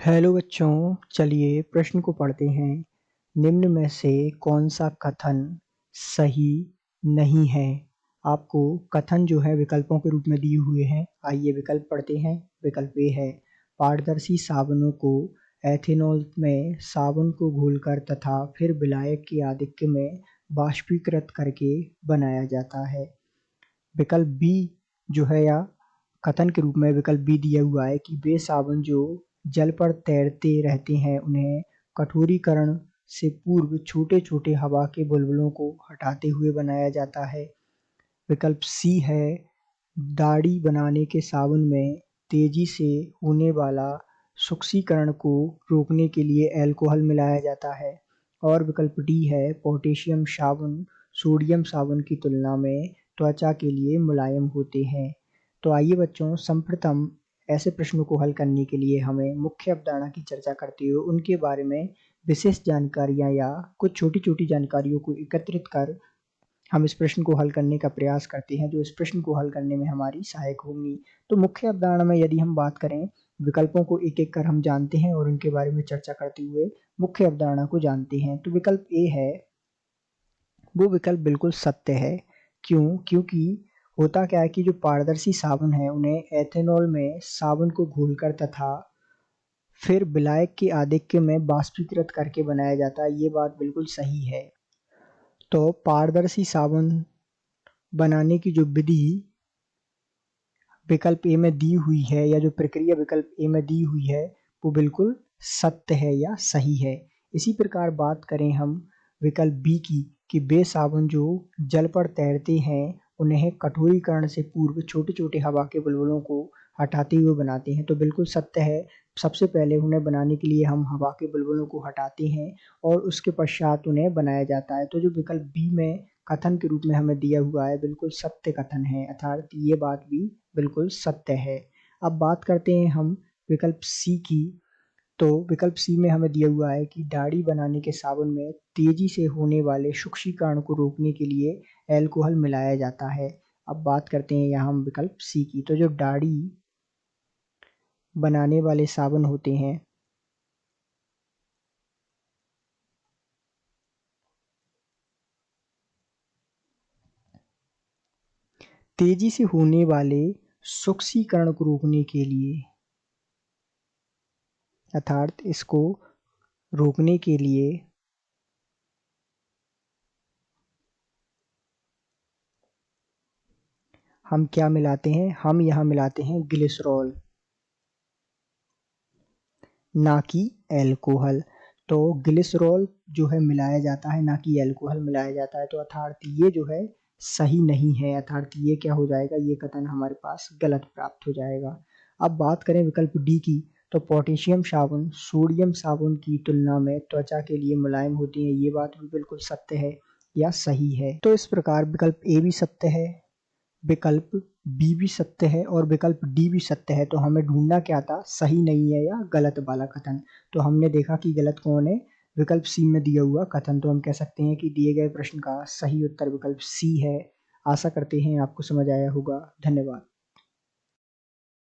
Hello बच्चों, चलिए प्रश्न को पढ़ते हैं। निम्न में से कौन सा कथन सही नहीं है? आपको कथन जो है विकल्पों के रूप में दिए हुए हैं। आइए विकल्प पढ़ते हैं। विकल्प ए है, पारदर्शी साबुनों को एथेनॉल में साबुन को घोलकर तथा फिर विलायक के आधिक्य में बाष्पीकृत करके बनाया जाता है। विकल्प बी जो है या कथन के रूप में विकल्प बी दिया हुआ है कि वे साबुन जो जल पर तैरते रहते हैं उन्हें कठोरीकरण से पूर्व छोटे छोटे हवा के बुलबुलों को हटाते हुए बनाया जाता है। विकल्प सी है, दाढ़ी बनाने के साबुन में तेजी से होने वाला शुष्कीकरण को रोकने के लिए अल्कोहल मिलाया जाता है। और विकल्प डी है, पोटेशियम साबुन सोडियम साबुन की तुलना में त्वचा के लिए मुलायम होते हैं। तो आइए बच्चों, सर्वप्रथम ऐसे प्रश्नों को हल करने के लिए हमें मुख्य अवधारणा की चर्चा करते हुए उनके बारे में विशेष जानकारियां या कुछ छोटी छोटी जानकारियों को एकत्रित कर हम इस प्रश्न को हल करने का प्रयास करते हैं, जो इस प्रश्न को हल करने में हमारी सहायक होंगी। तो मुख्य अवधारणा में यदि हम बात करें, विकल्पों को एक एक कर हम जानते हैं और उनके बारे में चर्चा करते हुए मुख्य अवधारणा को जानते हैं। तो विकल्प ए है, वो विकल्प बिल्कुल सत्य है। क्यों? क्योंकि होता क्या है कि जो पारदर्शी साबुन है उन्हें एथेनॉल में साबुन को घोलकर तथा फिर विलायक के आधिक्य में बाष्पीकृत करके बनाया जाता है। ये बात बिल्कुल सही है। तो पारदर्शी साबुन बनाने की जो विधि विकल्प ए में दी हुई है या जो प्रक्रिया विकल्प ए में दी हुई है वो बिल्कुल सत्य है या सही है। इसी प्रकार बात करें हम विकल्प बी की कि वे साबुन जो जल पर तैरते हैं उन्हें कठोरीकरण से पूर्व छोटे छोटे हवा के बुलबुलों को हटाते हुए बनाते हैं, तो बिल्कुल सत्य है। सबसे पहले उन्हें बनाने के लिए हम हवा के बुलबुलों को हटाते हैं और उसके पश्चात उन्हें बनाया जाता है। तो जो विकल्प बी में कथन के रूप में हमें दिया हुआ है बिल्कुल सत्य कथन है, अर्थात ये बात भी बिल्कुल सत्य है। अब बात करते हैं हम विकल्प सी की। तो विकल्प सी में हमें दिया हुआ है कि दाढ़ी बनाने के साबुन में तेजी से होने वाले शुष्कीकरण को रोकने के लिए अल्कोहल मिलाया जाता है। अब बात करते हैं यहाँ हम विकल्प सी की। तो जो दाढ़ी बनाने वाले साबुन होते हैं तेजी से होने वाले शुष्कीकरण को रोकने के लिए, अर्थात इसको रोकने के लिए हम क्या मिलाते हैं? हम यहाँ मिलाते हैं ग्लिसरॉल, ना कि अल्कोहल। तो ग्लिसरॉल जो है मिलाया जाता है, ना कि अल्कोहल मिलाया जाता है। तो अर्थात ये जो है सही नहीं है, अर्थात ये क्या हो जाएगा, ये कथन हमारे पास गलत प्राप्त हो जाएगा। अब बात करें विकल्प डी की। तो पोटेशियम साबुन सोडियम साबुन की तुलना में त्वचा के लिए मुलायम होती है। ये बात भी बिल्कुल सत्य है या सही है। तो इस प्रकार विकल्प ए भी सत्य है, विकल्प बी भी सत्य है और विकल्प डी भी सत्य है। तो हमें ढूंढना क्या था, सही नहीं है या गलत वाला कथन। तो हमने देखा कि गलत कौन है, विकल्प सी में दिया हुआ कथन। तो हम कह सकते हैं कि दिए गए प्रश्न का सही उत्तर विकल्प सी है। आशा करते हैं आपको समझ आया होगा। धन्यवाद।